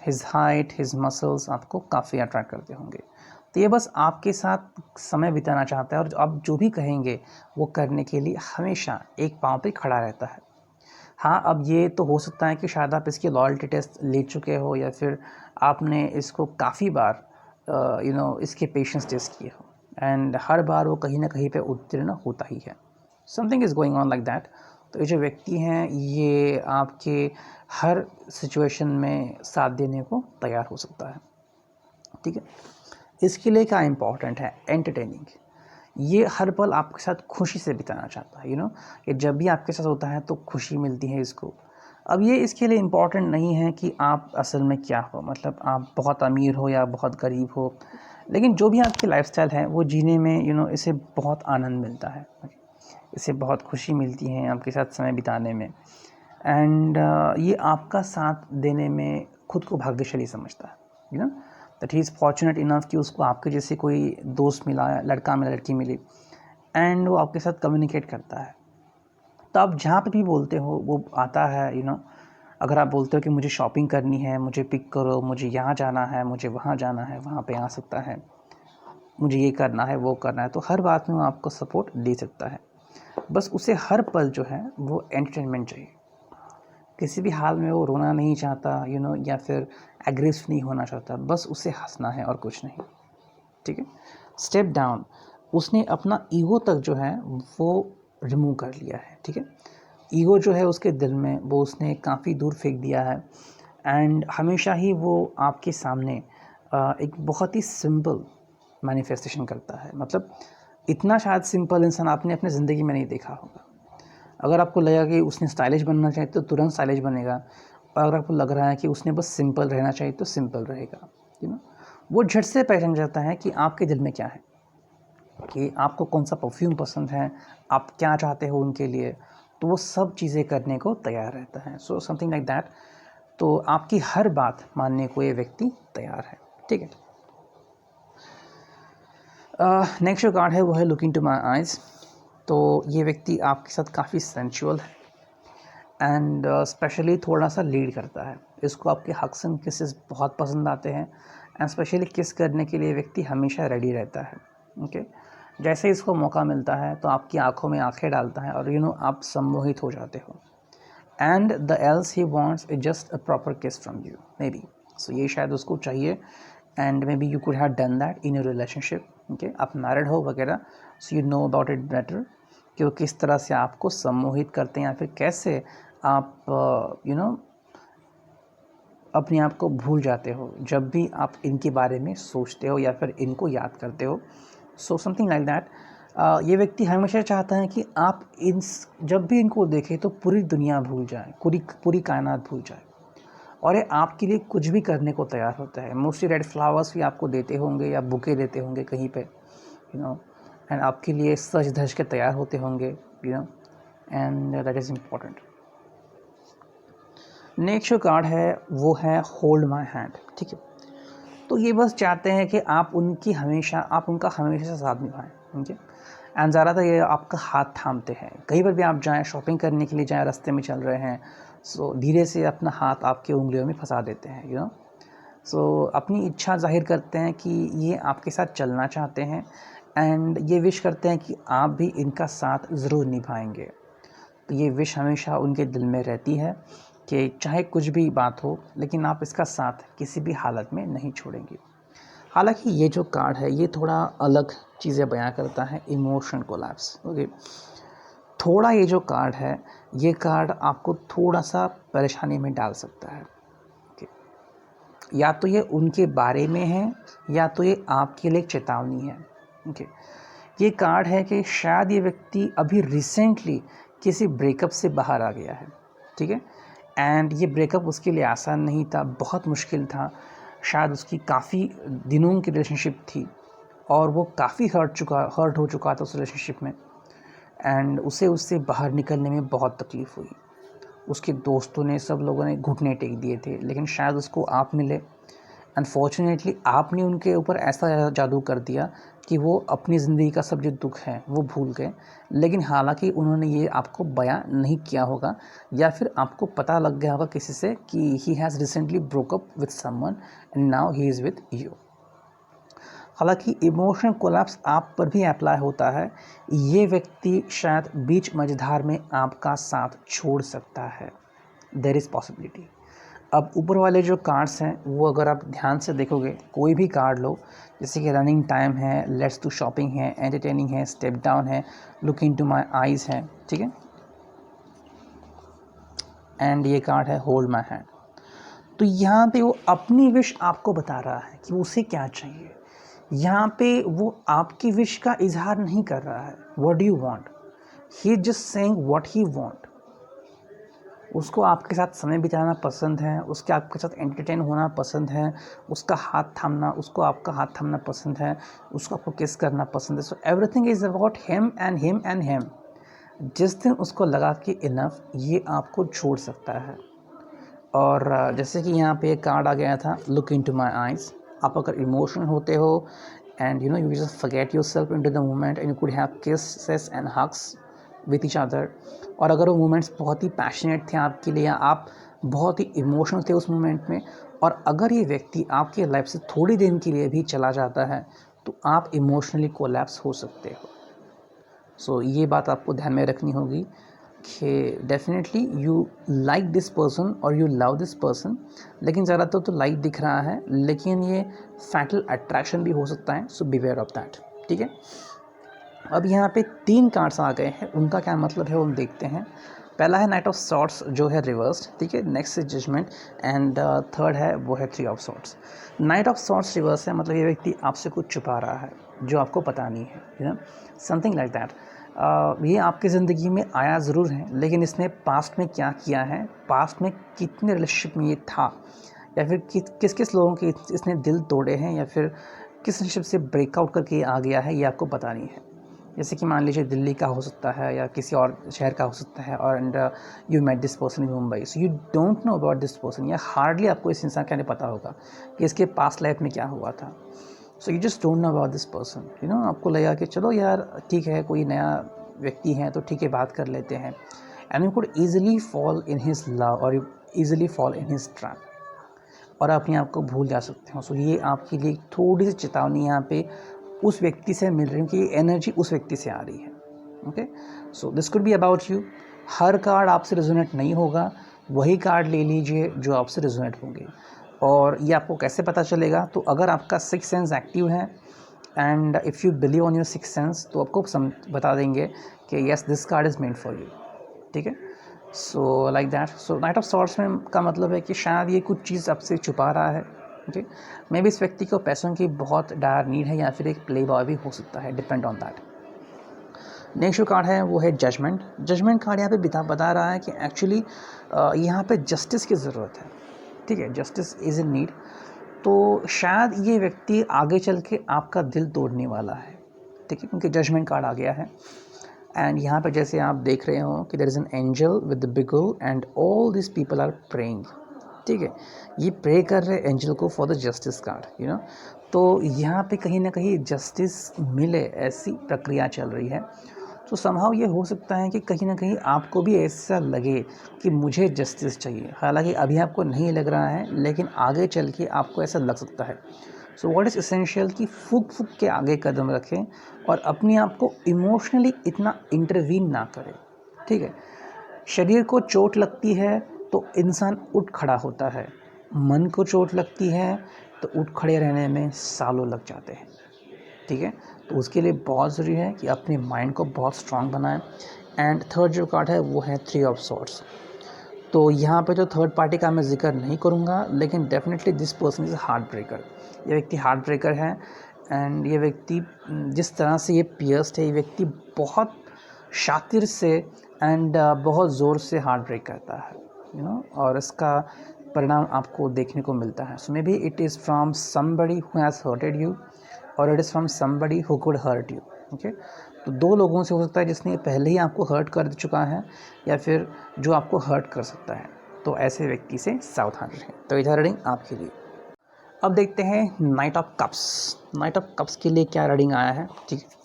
A: हिज हाइट, हिज मसल्स आपको काफ़ी अट्रैक्ट करते होंगे। तो ये बस आपके साथ समय बिताना चाहता है और आप जो भी कहेंगे वो करने के लिए हमेशा एक पाँव पे खड़ा रहता है। हाँ, अब ये तो हो सकता है कि शायद आप इसकी लॉयल्टी टेस्ट ले चुके हो या फिर आपने इसको काफ़ी बार इसके पेशेंस टेस्ट किए हो एंड हर बार वो कहीं ना कहीं पे उत्तीर्ण होता ही है। Something is going on like that. तो ये जो व्यक्ति हैं ये आपके हर सिचुएशन में साथ देने को तैयार हो सकता है। ठीक है, इसके लिए क्या इम्पॉर्टेंट है? एंटरटेनिंग। ये हर पल आपके साथ खुशी से बिताना चाहता है। कि जब भी आपके साथ होता है तो खुशी मिलती है इसको। अब ये इसके लिए इम्पॉर्टेंट नहीं है कि आप असल में क्या हो, मतलब आप बहुत अमीर हो या बहुत गरीब हो, लेकिन जो भी आपकी लाइफस्टाइल है वो जीने में इसे बहुत आनंद मिलता है, इसे बहुत खुशी मिलती है आपके साथ समय बिताने में। एंड ये आपका साथ देने में खुद को भाग्यशाली समझता है, that he is fortunate enough कि उसको आपके जैसे कोई दोस्त मिला, लड़का मिला, लड़की मिली एंड वो आपके साथ कम्युनिकेट करता है। तो आप जहाँ पे भी बोलते हो वो आता है। अगर आप बोलते हो कि मुझे शॉपिंग करनी है, मुझे पिक करो, मुझे यहाँ जाना है, मुझे वहाँ जाना है, वहाँ पे आ सकता है, मुझे ये करना है, वो करना है, तो हर बात में वो आपको सपोर्ट दे सकता है। बस उसे हर पल जो है वो एंटरटेनमेंट चाहिए। किसी भी हाल में वो रोना नहीं चाहता, या फिर एग्रेसिव नहीं होना चाहता, बस उसे हंसना है और कुछ नहीं। ठीक है, स्टेप डाउन। उसने अपना ईगो तक जो है वो रिमूव कर लिया है। ठीक है, ईगो जो है उसके दिल में वो उसने काफ़ी दूर फेंक दिया है। एंड हमेशा ही वो आपके सामने एक बहुत ही सिंपल मैनिफेस्टेशन करता है। मतलब इतना शायद सिंपल इंसान आपने अपनी ज़िंदगी में नहीं देखा होगा। अगर आपको लगेगा कि उसने स्टाइलिश बनना चाहिए तो तुरंत स्टाइलिश बनेगा, और अगर आपको लग रहा है कि उसने बस सिंपल रहना चाहिए तो सिंपल रहेगा। वो झट से पहचान जाता है कि आपके दिल में क्या है, कि आपको कौन सा परफ्यूम पसंद है, आप क्या चाहते हो उनके लिए, तो वो सब चीज़ें करने को तैयार रहता है। So something like that. तो आपकी हर बात मानने को ये व्यक्ति तैयार है। ठीक है, नेक्स्ट जो कार्ड है वो है लुकिंग टू माई आइज़। तो ये व्यक्ति आपके साथ काफ़ी सेंचुअल है एंड स्पेशली थोड़ा सा लीड करता है। इसको आपके हग्स एंड किसेस बहुत पसंद आते हैं एंड स्पेशली किस करने के लिए व्यक्ति हमेशा रेडी रहता है। ओके, जैसे ही इसको मौका मिलता है तो आपकी आंखों में आंखें डालता है और आप सम्मोहित हो जाते हो। And the else he wants is just a proper किस फ्रॉम यू मे बी। सो ये शायद उसको चाहिए and may be you could have done that in your relationship. Okay, आप मैरिड हो वगैरह, so you know about it better कि वो किस तरह से आपको सम्मोहित करते हैं या फिर कैसे आप अपने आप को भूल जाते हो जब भी आप इनके बारे में सोचते हो या फिर इनको याद करते हो। So something like that. ये व्यक्ति हमेशा चाहता है कि आप जब भी इनको देखें तो पूरी दुनिया भूल जाए, पूरी कायनात भूल जाए, और ये आपके लिए कुछ भी करने को तैयार होता है। मोस्टली रेड फ्लावर्स भी आपको देते होंगे या बुके देते होंगे कहीं पे, एंड आपके लिए सज धज के तैयार होते होंगे, and that is important. Next जो कार्ड है वो है होल्ड माई हैंड। ठीक है, तो ये बस चाहते हैं कि आप उनका हमेशा साथ निभाएं। ठीक है, एंड ज़्यादातर ये आपका हाथ थामते हैं। कहीं पर भी आप जाएं, शॉपिंग करने के लिए जाएं, रास्ते में चल रहे हैं, सो धीरे से अपना हाथ आपकी उंगलियों में फंसा देते हैं। सो अपनी इच्छा जाहिर करते हैं कि ये आपके साथ चलना चाहते हैं एंड ये विश करते हैं कि आप भी इनका साथ ज़रूर निभाएंगे। तो ये विश हमेशा उनके दिल में रहती है कि चाहे कुछ भी बात हो लेकिन आप इसका साथ किसी भी हालत में नहीं छोड़ेंगे। हालांकि ये जो कार्ड है ये थोड़ा अलग चीज़ें बयां करता है, इमोशन कोलैप्स। ओके, थोड़ा ये जो कार्ड है ये कार्ड आपको थोड़ा सा परेशानी में डाल सकता है। ओके, या तो ये उनके बारे में है या तो ये आपके लिए एक चेतावनी है। ओके, ये कार्ड है कि शायद ये व्यक्ति अभी रिसेंटली किसी ब्रेकअप से बाहर आ गया है, ठीक है। एंड ये ब्रेकअप उसके लिए आसान नहीं था, बहुत मुश्किल था। शायद उसकी काफ़ी दिनों की रिलेशनशिप थी और वो काफ़ी हर्ट हो चुका था उस रिलेशनशिप में। एंड उसे उससे बाहर निकलने में बहुत तकलीफ़ हुई। उसके दोस्तों ने, सब लोगों ने घुटने टेक दिए थे, लेकिन शायद उसको आप मिले। अनफॉर्चुनेटली आपने उनके ऊपर ऐसा जादू कर दिया कि वो अपनी ज़िंदगी का सब जो दुख है वो भूल गए। लेकिन हालांकि उन्होंने ये आपको बयां नहीं किया होगा, या फिर आपको पता लग गया होगा किसी से कि he has recently broke up with someone and now he is with you. हालांकि इमोशनल कोलैप्स आप पर भी अप्लाई होता है। ये व्यक्ति शायद बीच मझधार में आपका साथ छोड़ सकता है, देयर इज़ पॉसिबिलिटी। अब ऊपर वाले जो कार्ड्स हैं वो अगर आप ध्यान से देखोगे, कोई भी कार्ड लो, जैसे कि रनिंग टाइम है, लेट्स डू शॉपिंग है, एंटरटेनिंग है, स्टेप डाउन है, लुक इनटू माय आईज है, ठीक है। एंड ये कार्ड है होल्ड माय हैंड। तो यहाँ पे वो अपनी विश आपको बता रहा है कि उसे क्या चाहिए। यहाँ पे वो आपकी विश का इजहार नहीं कर रहा है, what do you want, he is just saying what he want. उसको आपके साथ समय बिताना पसंद है, उसके आपके साथ एंटरटेन होना पसंद है, उसका हाथ थामना, उसको आपका हाथ थामना पसंद है, उसको आपको किस करना पसंद है। So everything is about him and him and him. जिस दिन उसको लगा कि इनफ, ये आपको छोड़ सकता है। और जैसे कि यहाँ पे एक कार्ड आ गया था, लुक इनटू माय आइज़। आप अगर इमोशनल होते हो and you just forget yourself into the moment and you could have kisses and hugs with each other. और अगर वो मोमेंट्स बहुत ही पैशनेट थे आपके लिए, या आप बहुत ही इमोशनल थे उस मोमेंट में, और अगर ये व्यक्ति आपके लाइफ से थोड़ी देर के लिए भी चला जाता है, तो आप इमोशनली कोलैप्स हो सकते हो। सो ये बात आपको ध्यान में रखनी होगी कि definitely you like this person और यू लव दिस पर्सन, लेकिन ज़्यादातर तो लाइक दिख रहा है, लेकिन ये फैटल अट्रैक्शन भी हो सकता है। सो बिवेयर ऑफ दैट, ठीक है। अब यहाँ पे 3 कार्ड्स आ गए हैं, उनका क्या मतलब है वो हम देखते हैं। पहला है नाइट ऑफ सॉर्ट्स जो है रिवर्स्ड, ठीक है। नेक्स्ट है जजमेंट एंड थर्ड है वो है 3 of swords. Knight of swords reverse है, मतलब ये व्यक्ति आपसे कुछ छुपा रहा है जो आपको पता नहीं है, you no, something like that. ये आपकी ज़िंदगी में आया ज़रूर है, लेकिन इसने पास्ट में क्या किया है, पास्ट में कितने रिलेशनशिप में ये था, या फिर किस किस लोगों के इसने दिल तोड़े हैं, या फिर किस रिलेशनशिप से ब्रेकआउट करके आ गया है, ये आपको पता नहीं है। जैसे कि मान लीजिए दिल्ली का हो सकता है या किसी और शहर का हो सकता है, और and you met this person in Mumbai, so you don't know about this person, या हार्डली आपको इस इंसान का नहीं पता होगा कि इसके पास्ट लाइफ में क्या हुआ था। So you just don't know about this person, you know. आपको लगा कि चलो यार ठीक है, कोई नया व्यक्ति है तो ठीक है, बात कर लेते हैं, and you could easily fall in his love और you easily fall in his trap, और अपने आप को भूल जा सकते हो। सो ये आपके लिए थोड़ी सी चेतावनी यहाँ पे उस व्यक्ति से मिल रही है कि एनर्जी उस व्यक्ति से आ रही है, okay. So this could be about you. Her card आपसे रेजोनेट नहीं होगा, वही कार्ड ले लीजिए जो आपसे रेजोनेट होंगे। और ये आपको कैसे पता चलेगा, तो अगर आपका सिक्स सेंस एक्टिव है and if you believe on your six sense, तो आपको बता देंगे कि yes this card is meant for you, ठीक है। So like that. So knight of swords में का मतलब है कि शायद ये कुछ चीज़ आपसे छुपा रहा है, ओके। मे बी इस व्यक्ति को पैसों की बहुत डायर नीड है, या फिर एक प्ले बॉय भी हो सकता है, डिपेंड ऑन दैट। नेक्स्ट जो कार्ड है वो है जजमेंट। जजमेंट कार्ड यहाँ पे बता रहा है कि एक्चुअली यहाँ पे जस्टिस की ज़रूरत है, ठीक है। Justice is in need. तो शायद ये व्यक्ति आगे चल के आपका दिल तोड़ने वाला है, ठीक है, क्योंकि जजमेंट कार्ड आ गया है। एंड यहाँ पे जैसे आप देख रहे हो कि there is an angel with the bugle and all this people are praying, ठीक है। ये प्रे कर रहे एंजल को for the justice card, you know. तो यहाँ पे कहीं ना कहीं जस्टिस मिले ऐसी प्रक्रिया चल रही है। तो समहाउ ये हो सकता है कि कहीं ना कहीं आपको भी ऐसा लगे कि मुझे जस्टिस चाहिए। हालांकि अभी आपको नहीं लग रहा है, लेकिन आगे चल के आपको ऐसा लग सकता है। सो व्हाट इज़ एसेंशियल कि फूक फूक के आगे कदम रखें और अपने आप को इमोशनली इतना इंटरवीन ना करें, ठीक है। शरीर को चोट लगती है तो इंसान उठ खड़ा होता है, मन को चोट लगती है तो उठ खड़े रहने में सालों लग जाते हैं, ठीक है। तो उसके लिए बहुत ज़रूरी है कि अपने माइंड को बहुत स्ट्रांग बनाएं। एंड थर्ड जो कार्ड है वो है 3 ऑफ सॉर्ड्स। तो यहाँ पे जो थर्ड पार्टी का मैं जिक्र नहीं करूँगा, लेकिन definitely this person is heart breaker. ये व्यक्ति हार्ट ब्रेकर है एंड ये व्यक्ति जिस तरह से ये पियर्स्ड है, ये व्यक्ति बहुत शातिर से एंड बहुत ज़ोर से हार्ट ब्रेक करता है, यू नो, और इसका परिणाम आपको देखने को मिलता है. So maybe it is from somebody who has hurted you और it is from somebody who could hurt you. Okay, तो दो लोगों से हो सकता है जिसने पहले ही आपको हर्ट कर चुका है या फिर जो आपको हर्ट कर सकता है. तो ऐसे व्यक्ति से सावधान रहें. तो इधर रीडिंग आपके लिए. अब देखते हैं night of cups. Night of cups के लिए क्या रीडिंग आया है. ठीक है,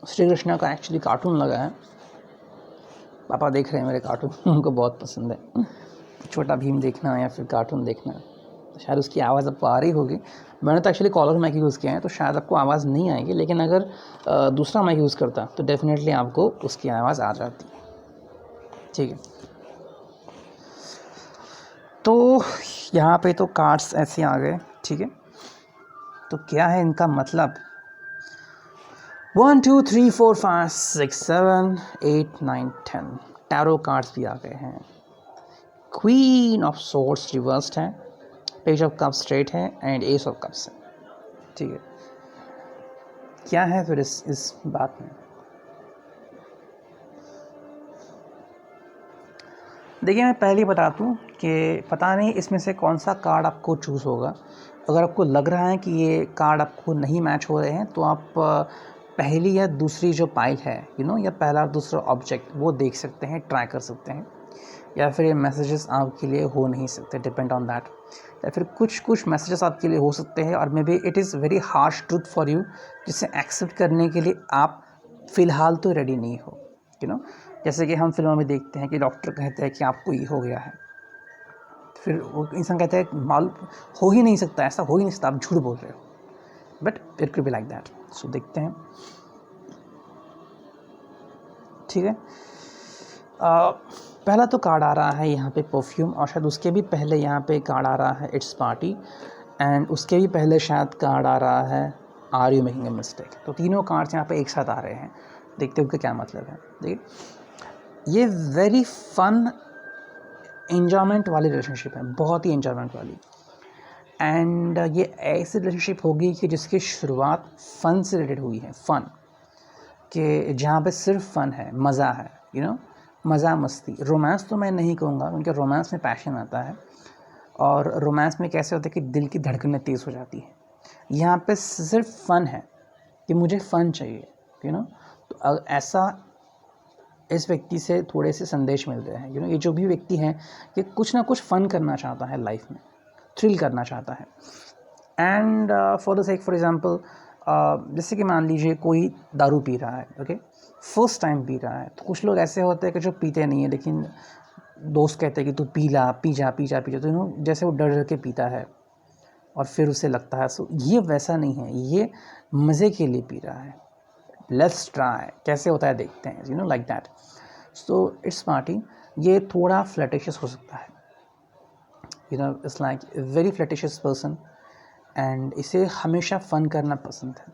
A: श्री कृष्णा का एक्चुअली कार्टून लगा है. पापा देख रहे हैं मेरे कार्टून, उनको बहुत पसंद है छोटा भीम देखना या फिर कार्टून देखना. तो शायद उसकी आवाज़ आपको आ रही होगी. मैंने तो एक्चुअली कॉलर माइक यूज़ किया है तो शायद आपको आवाज़ नहीं आएगी, लेकिन अगर दूसरा माइक यूज़ करता तो डेफिनेटली आपको उसकी आवाज़ आ जाती. ठीक है, तो यहाँ पे तो कार्ड्स ऐसे आ गए. ठीक है, तो क्या है इनका मतलब. 1 2 3 4 5 6 7 8 9 10 टैरो कार्ड्स भी आ गए हैं. क्वीन ऑफ सोर्ड्स रिवर्स्ड है, पेज ऑफ कप्स स्ट्रेट है एंड एस ऑफ कप्स है. ठीक है, क्या है फिर इस बात में. देखिए, मैं पहले ही बता दूँ कि पता नहीं इसमें से कौन सा कार्ड आपको चूज़ होगा. अगर आपको लग रहा है कि ये कार्ड आपको नहीं मैच हो रहे हैं तो आप पहली या दूसरी जो पाइल है, यू नो, या पहला और दूसरा ऑब्जेक्ट वो देख सकते हैं, ट्राई कर सकते हैं. या फिर ये मैसेजेस आपके लिए हो नहीं सकते, डिपेंड ऑन दैट. या फिर कुछ मैसेजेस आपके लिए हो सकते हैं और may be it is very harsh truth for you, जिसे एक्सेप्ट करने के लिए आप फ़िलहाल तो रेडी नहीं हो, यू नो. जैसे कि हम फिल्मों में देखते हैं कि डॉक्टर कहते हैं कि आपको ये हो गया है, फिर वो इंसान कहता है मालूम हो ही नहीं सकता, ऐसा हो ही नहीं सकता, आप झूठ बोल रहे हो. But it could be like that. So देखते हैं. ठीक है, पहला तो कार्ड आ रहा है यहाँ पे परफ्यूम, और शायद उसके भी पहले यहाँ पे कार्ड आ रहा है इट्स पार्टी, एंड उसके भी पहले शायद कार्ड आ रहा है are you making a mistake. तो तीनों कार्ड्स यहाँ पे एक साथ आ रहे हैं. देखते हैं उनका क्या मतलब है. देखिए, ये वेरी फन एन्जॉयमेंट वाली रिलेशनशिप है, बहुत ही एन्जॉयमेंट वाली. एंड ये ऐसी रिलेशनशिप होगी कि जिसकी शुरुआत फ़न से रिलेटेड हुई है. फ़न कि जहाँ पे सिर्फ फ़न है, मज़ा है, यू नो, मज़ा मस्ती. रोमांस तो मैं नहीं कहूँगा क्योंकि रोमांस में पैशन आता है, और रोमांस में कैसे होता है कि दिल की धड़कनें तेज़ हो जाती है. यहाँ पे सिर्फ फ़न है कि मुझे फ़न चाहिए, यू नो. तो ऐसा इस व्यक्ति से थोड़े से संदेश मिल रहे हैं, यू नो. ये जो भी व्यक्ति है ये कुछ ना कुछ फ़न करना चाहता है लाइफ में, थ्रिल करना चाहता है. एंड फॉर एग्जांपल, जैसे कि मान लीजिए कोई दारू पी रहा है, ओके, फर्स्ट टाइम पी रहा है. तो कुछ लोग ऐसे होते हैं कि जो पीते नहीं है, लेकिन दोस्त कहते हैं कि तू पी जा, तो यू नो, जैसे वो डर डर के पीता है और फिर उसे लगता है. सो ये वैसा नहीं है, ये मज़े के लिए पी रहा है. लेट्स ट्राई कैसे होता है देखते हैं, you know, like that. So it's party, ये थोड़ा फ्लैटिशियस हो सकता है, you know. It's like very flirtatious person, and इसे हमेशा फ़न करना पसंद है.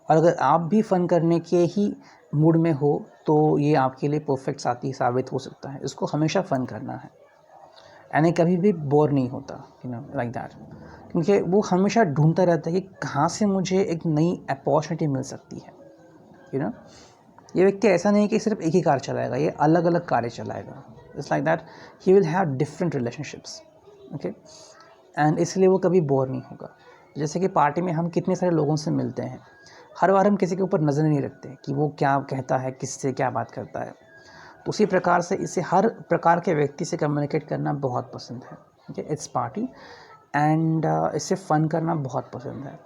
A: और अगर आप भी फ़न करने के ही मूड में हो तो ये आपके लिए परफेक्ट साथी साबित हो सकता है. इसको हमेशा फ़न करना है, यानी कभी भी बोर नहीं होता, यू नो, लाइक दैट. क्योंकि वो हमेशा ढूंढता रहता है कि कहाँ से मुझे एक नई अपॉर्चुनिटी मिल सकती है, यू नो. ये व्यक्ति ऐसा नहीं कि सिर्फ एक ही कार चलाएगा, ये अलग अलग कारें चलाएगा. It's like that he will have different relationships, okay. And इसलिए वो कभी बोर नहीं होगा. जैसे कि पार्टी में हम कितने सारे लोगों से मिलते हैं, हर बार हम किसी के ऊपर नज़र नहीं रखते कि वो क्या कहता है, किससे क्या बात करता है. तो उसी प्रकार से इसे हर प्रकार के व्यक्ति से कम्युनिकेट करना बहुत पसंद है, ओके. इट्स पार्टी, एंड इससे फ़न करना बहुत पसंद है.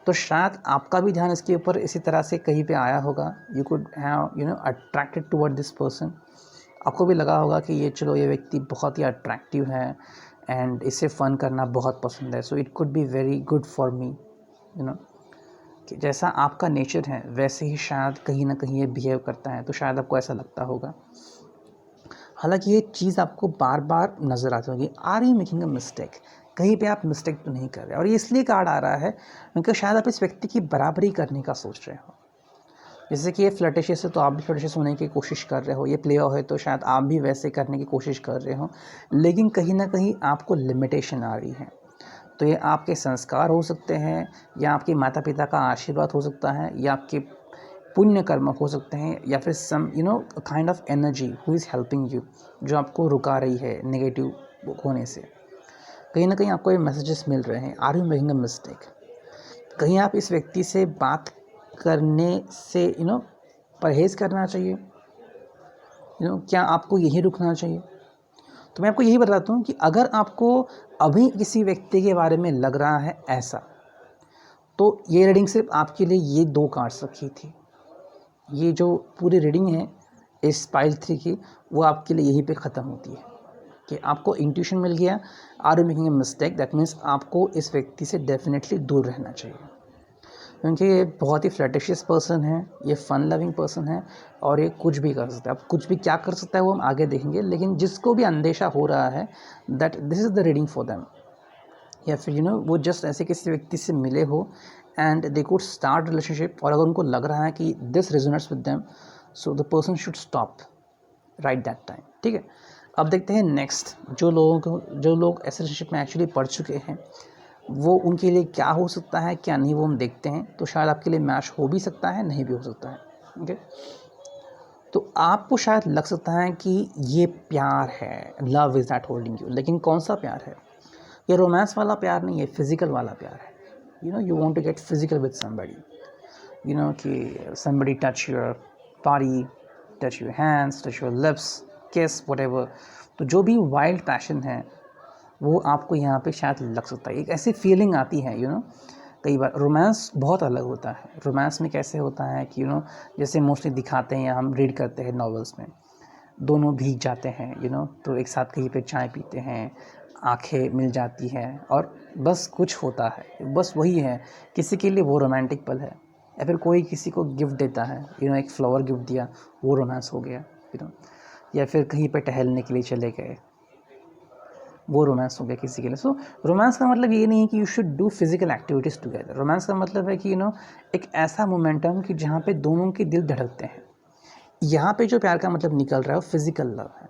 A: तो शायद आपका भी ध्यान इसके ऊपर इसी तरह से कहीं पे आया होगा. You could have, you know, attracted toward this person. आपको भी लगा होगा कि ये व्यक्ति बहुत ही अट्रैक्टिव है एंड इसे फ़न करना बहुत पसंद है. So it could be very good for me, you know. कि जैसा आपका नेचर है वैसे ही शायद कहीं ना कहीं ये बिहेव करता है, तो शायद आपको ऐसा लगता होगा. हालांकि ये चीज़ आपको बार बार नज़र आती होगी. Are you making a mistake, कहीं पे आप मिस्टेक तो नहीं कर रहे. और ये इसलिए कार्ड आ रहा है क्योंकि शायद आप इस व्यक्ति की बराबरी करने का सोच रहे हो. जैसे कि ये फ्लर्टिशियस है तो आप भी फ्लर्टिशियस होने की कोशिश कर रहे हो, ये प्ले है तो शायद आप भी वैसे करने की कोशिश कर रहे हो, लेकिन कहीं ना कहीं आपको लिमिटेशन आ रही है। तो ये आपके संस्कार हो सकते हैं, या आपके माता पिता का आशीर्वाद हो सकता है, या आपके पुण्य कर्म हो सकते हैं, या फिर some kind of energy who is helping you, जो आपको रुका रही है नेगेटिव होने से। कहीं ना कहीं आपको ये मैसेजेस मिल रहे हैं, are you making a mistake. कहीं आप इस व्यक्ति से बात करने से परहेज़ करना चाहिए, क्या आपको यहीं रुकना चाहिए। तो मैं आपको यही बताता हूँ कि अगर आपको अभी किसी व्यक्ति के बारे में लग रहा है ऐसा, तो ये रीडिंग सिर्फ आपके लिए ये 2 कार्ड्स रखी थी। ये जो पूरी रीडिंग है इस पाइल 3 की, वो आपके लिए यहीं पे ख़त्म होती है कि आपको इंट्यूशन मिल गया, are you making a mistake, that means आपको इस व्यक्ति से डेफिनेटली दूर रहना चाहिए, क्योंकि ये बहुत ही फ्लर्टिशियस पर्सन है, ये फ़न लविंग पर्सन है, और ये कुछ भी कर सकता है। अब कुछ भी क्या कर सकता है वो हम आगे देखेंगे, लेकिन जिसको भी अंदेशा हो रहा है that this is the reading for them, या फिर वो जस्ट ऐसे किसी व्यक्ति से मिले हो and they could start relationship, और अगर उनको लग रहा है कि this resonates with them, so the person should stop right that time. ठीक है, अब देखते हैं नेक्स्ट, जो लोग ऐसे रिलेशनशिप में एक्चुअली पढ़ चुके हैं वो उनके लिए क्या हो सकता है क्या नहीं, वो हम देखते हैं। तो शायद आपके लिए मैच हो भी सकता है, नहीं भी हो सकता है। ओके, तो आपको शायद लग सकता है कि ये प्यार है, love is that holding you, लेकिन कौन सा प्यार है? ये रोमांस वाला प्यार नहीं है, फिजिकल वाला प्यार है। You want to get physical with somebody, कि somebody touch your body, touch your hands, touch your lips, kiss, whatever। तो जो भी वाइल्ड पैशन है वो आपको यहाँ पे शायद लग सकता है, एक ऐसी फीलिंग आती है। कई बार रोमांस बहुत अलग होता है। रोमांस में कैसे होता है कि जैसे मोस्टली दिखाते हैं या हम रीड करते हैं नॉवेल्स में, दोनों भीग जाते हैं तो एक साथ कहीं पे चाय पीते हैं, आंखें मिल जाती हैं और बस कुछ होता है, बस वही है। किसी के लिए वो रोमांटिक पल है, या फिर कोई किसी को गिफ्ट देता है, एक फ्लावर गिफ्ट दिया, वो रोमांस हो गया, या फिर कहीं पे टहलने के लिए चले गए, वो रोमांस हो गया किसी के लिए। सो रोमांस का मतलब ये नहीं कि you should do physical activities together. Romance का मतलब है कि एक ऐसा मोमेंटम कि जहाँ पे दोनों के दिल धड़कते हैं। यहाँ पे जो प्यार का मतलब निकल रहा है वो फिजिकल लव है।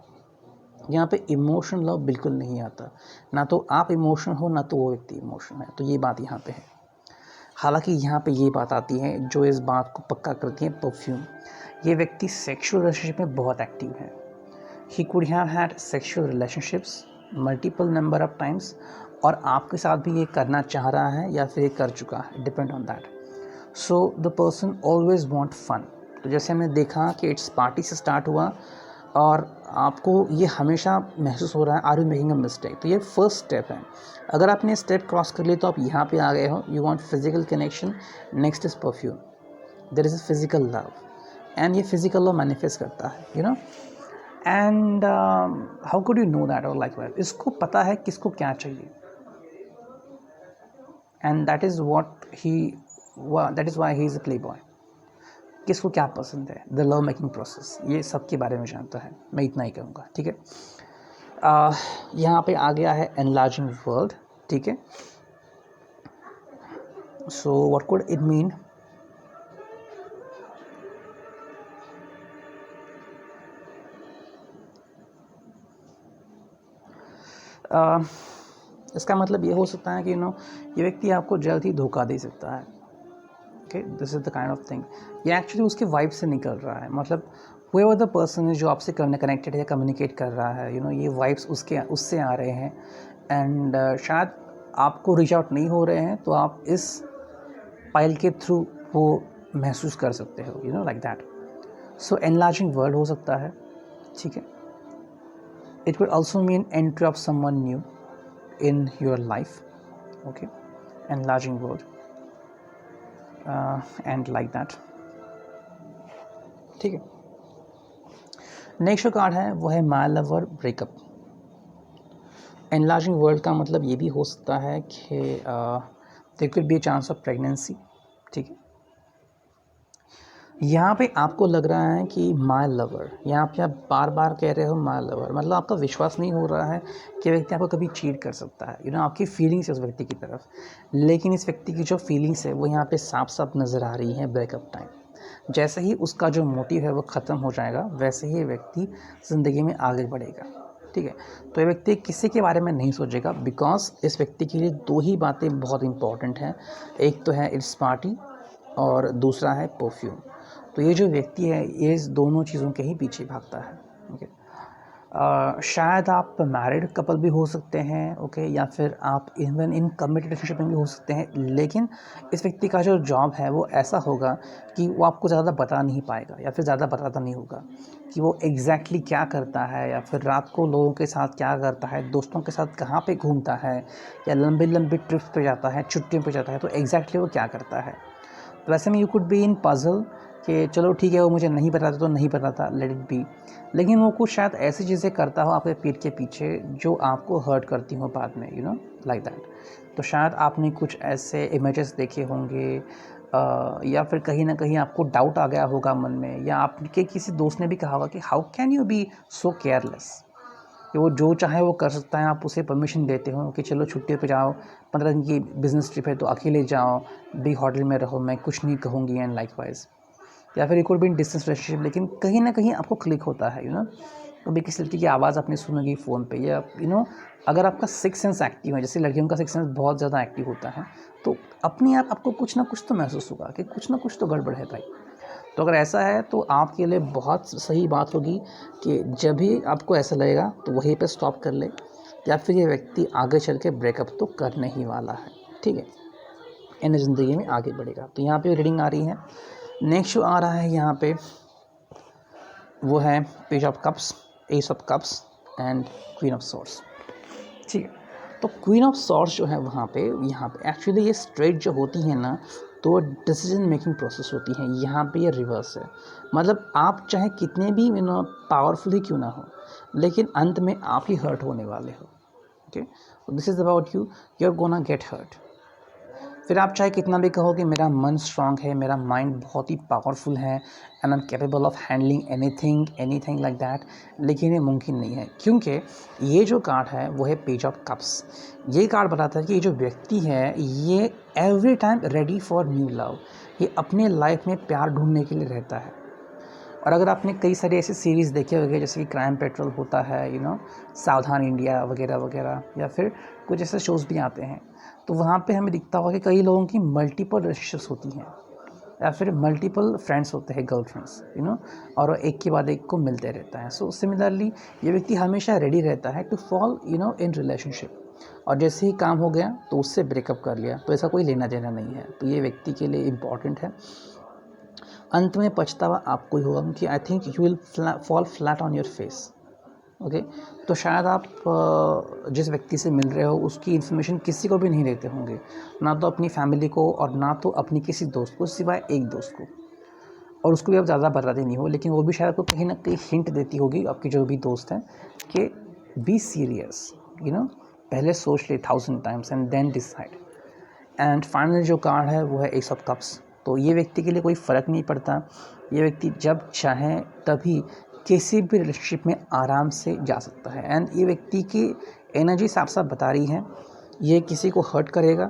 A: यहाँ पे इमोशनल लव बिल्कुल नहीं आता, ना तो आप इमोशनल हो ना तो वो व्यक्ति इमोशनल है। तो ये बात यहाँ पे है। हालांकि यहाँ पे ये बात आती है जो इस बात को पक्का करती है, परफ्यूम। ये व्यक्ति सेक्सुअल रिलेशनशिप में बहुत एक्टिव है। He could have had sexual relationships multiple number of times, और आपके साथ भी ये करना चाह रहा है या फिर ये कर चुका है, depend on that. So the person always want fun. तो जैसे हमने देखा कि इट्स पार्टी से स्टार्ट हुआ और आपको ये हमेशा महसूस हो रहा है are you making a mistake. तो ये फर्स्ट स्टेप है। अगर आपने स्टेप क्रॉस कर लिया तो आप यहाँ पे आ गए हो। You want physical connection, next is perfume, there is a physical love, and ये फिजिकल लव मैनिफेस्ट करता है and how could you know that और लाइक दैट। इसको पता है किसको क्या चाहिए, and that is why he is a playboy. किसको क्या पसंद है, द लव मेकिंग प्रोसेस, ये सबके बारे में जानता है। मैं इतना ही कहूँगा, ठीक है। यहाँ पे आ गया है एनलार्जिंग वर्ल्ड, ठीक है। So what could it mean? इसका मतलब ये हो सकता है कि ये व्यक्ति आपको जल्द ही धोखा दे सकता है। Okay, this is the kind of thing. ये एक्चुअली उसके वाइब से निकल रहा है, मतलब whoever द पर्सन है जो आपसे कनेक्टेड है, कम्युनिकेट कर रहा है, ये वाइब्स उससे आ रहे हैं, एंड शायद आपको रीच आउट नहीं हो रहे हैं, तो आप इस पाइल के थ्रू वो महसूस कर सकते हो, like that. So enlarging world हो सकता है, ठीक है। It will also mean entry of someone new in your life, okay, enlarging world, and like that, ठीक है। नेक्स्ट जो कार्ड है वो है my lover breakup. Enlarging world का मतलब ये भी हो सकता है कि there could be a chance of pregnancy, ठीक है। यहाँ पे आपको लग रहा है कि माय लवर, यहाँ पे आप बार बार कह रहे हो माय लवर, मतलब आपका विश्वास नहीं हो रहा है कि व्यक्ति आपको कभी चीट कर सकता है, आपकी फीलिंग्स है उस व्यक्ति की तरफ। लेकिन इस व्यक्ति की जो फीलिंग्स है वो यहाँ पे साफ साफ नज़र आ रही हैं ब्रेकअप टाइम। जैसे ही उसका जो मोटिव है वो ख़त्म हो जाएगा, वैसे ही व्यक्ति ज़िंदगी में आगे बढ़ेगा। ठीक है, तो ये व्यक्ति किसी के बारे में नहीं सोचेगा, बिकॉज इस व्यक्ति के लिए दो ही बातें बहुत इंपॉर्टेंट हैं। एक तो है इट्स पार्टी और दूसरा है परफ्यूम। तो ये जो व्यक्ति है ये इस दोनों चीज़ों के ही पीछे भागता है। ओके, शायद आप मैरिड कपल भी हो सकते हैं, ओके, या फिर आप इवन इन कमिटेड रिलेशनशिप में भी हो सकते हैं, लेकिन इस व्यक्ति का जो जॉब है वो ऐसा होगा कि वो आपको ज़्यादा बता नहीं पाएगा या फिर ज़्यादा बताता नहीं होगा कि वो एग्जैक्टली क्या करता है, या फिर रात को लोगों के साथ क्या करता है, दोस्तों के साथ कहाँ पे घूमता है, या लंबी लंबी ट्रिप्स पे जाता है, छुट्टियों पे जाता है, तो एग्जैक्टली वो क्या करता है। तो वैसे में you could be in puzzle कि चलो ठीक है वो मुझे नहीं पता था तो नहीं पता था, लेट इट बी, लेकिन वो कुछ शायद ऐसी चीज़ें करता हो आपके पीठ के पीछे जो आपको हर्ट करती हो बाद में, यू नो, लाइक दैट। तो शायद आपने कुछ ऐसे इमेजेस देखे होंगे, या फिर कहीं ना कहीं आपको डाउट आ गया होगा मन में, या आपके किसी दोस्त ने भी कहा होगा कि how can you be so careless, कि वो जो चाहे वो कर सकता है, आप उसे परमिशन देते हो कि चलो छुट्टी पे जाओ, 15 दिन की बिज़नेस ट्रिप है तो अकेले जाओ, बिग होटल में रहो, मैं कुछ नहीं कहूँगी, एंड लाइक वाइज। या फिर it could be in distance relationship, लेकिन कहीं ना कहीं आपको क्लिक होता है, यू नो, कभी किसी लड़की की आवाज़ आपने सुनोगी फ़ोन पे, या यू नो, अगर आपका सिक्स सेंस एक्टिव है, जैसे लड़कियों का सिक्स सेंस बहुत ज़्यादा एक्टिव होता है, तो अपने आप आपको कुछ ना कुछ तो महसूस होगा कि कुछ ना कुछ तो गड़बड़ है भाई। तो अगर ऐसा है तो आपके लिए बहुत सही बात होगी कि जब भी आपको ऐसा लगेगा तो वहीं पे स्टॉप कर ले, या फिर ये व्यक्ति आगे चल के ब्रेकअप तो करने ही वाला है। ठीक है, इन ज़िंदगी में आगे बढ़ेगा। तो यहाँ पे रीडिंग आ रही है। नेक्स्ट जो आ रहा है यहाँ पे वो है page of cups, S of cups and queen of swords. ठीक है, तो क्वीन ऑफ सॉर्ड्स जो है वहाँ पे, यहाँ पे एक्चुअली ये स्ट्रेट जो होती है ना, तो डिसीजन मेकिंग प्रोसेस होती है। यहाँ पे ये रिवर्स है, मतलब आप चाहे कितने भी यू नो पावरफुल ही क्यों ना हो, लेकिन अंत में आप ही हर्ट होने वाले हो। Okay, this is about you, you are gonna get hurt. फिर आप चाहे कितना भी कहो कि मेरा मन स्ट्रांग है, मेरा माइंड बहुत ही पावरफुल है, and I am capable of handling anything like that, लेकिन ये मुमकिन नहीं है, क्योंकि ये जो कार्ड है वो है पेज ऑफ कप्स। ये कार्ड बताता है कि ये जो व्यक्ति है ये every time ready for new love, ये अपने लाइफ में प्यार ढूंढने के लिए रहता है। और अगर आपने कई सारे ऐसे सीरीज़ देखे होंगे जैसे कि क्राइम पेट्रोल होता है, यू नो, सावधान इंडिया वगैरह वगैरह, या फिर कुछ ऐसे शोज़ भी आते हैं, तो वहाँ पे हमें दिखता होगा कि कई लोगों की मल्टीपल रिलेशनशिप्स होती हैं, या फिर मल्टीपल फ्रेंड्स होते हैं, गर्लफ्रेंड्स, यू नो, और एक के बाद एक को मिलते रहता है। सो सिमिलरली ये व्यक्ति हमेशा रेडी रहता है to fall you know in relationship, और जैसे ही काम हो गया तो उससे ब्रेकअप कर लिया, तो ऐसा कोई लेना देना नहीं है। तो ये व्यक्ति के लिए इम्पॉर्टेंट है। अंत में पछतावा आपको ही होगा, क्योंकि I think you will fall flat on your face. Okay, तो शायद आप जिस व्यक्ति से मिल रहे हो उसकी इन्फॉर्मेशन किसी को भी नहीं देते होंगे, ना तो अपनी फैमिली को और ना तो अपनी किसी दोस्त को, सिवाय एक दोस्त को, और उसको भी आप ज़्यादा बताते नहीं हो, लेकिन वो भी शायद आपको कहीं ना कहीं हिंट देती होगी, आपकी जो भी दोस्त हैं, कि बी सीरियस, यू नो, पहले सोच ले 1000 times and then decide. And final जो कार्ड है वो है एस ऑफ कप्स। तो ये व्यक्ति के लिए कोई फ़र्क नहीं पड़ता, ये व्यक्ति जब चाहे तभी किसी भी रिलेशनशिप में आराम से जा सकता है। एंड ये व्यक्ति की एनर्जी साफ साफ बता रही है, ये किसी को हर्ट करेगा,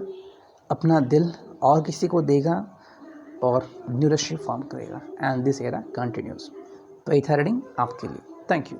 A: अपना दिल और किसी को देगा, और न्यू रिलेशनशिप फॉर्म करेगा, एंड दिस एरा कंटिन्यूज। तो ये था रीडिंग आपके लिए। Thank you.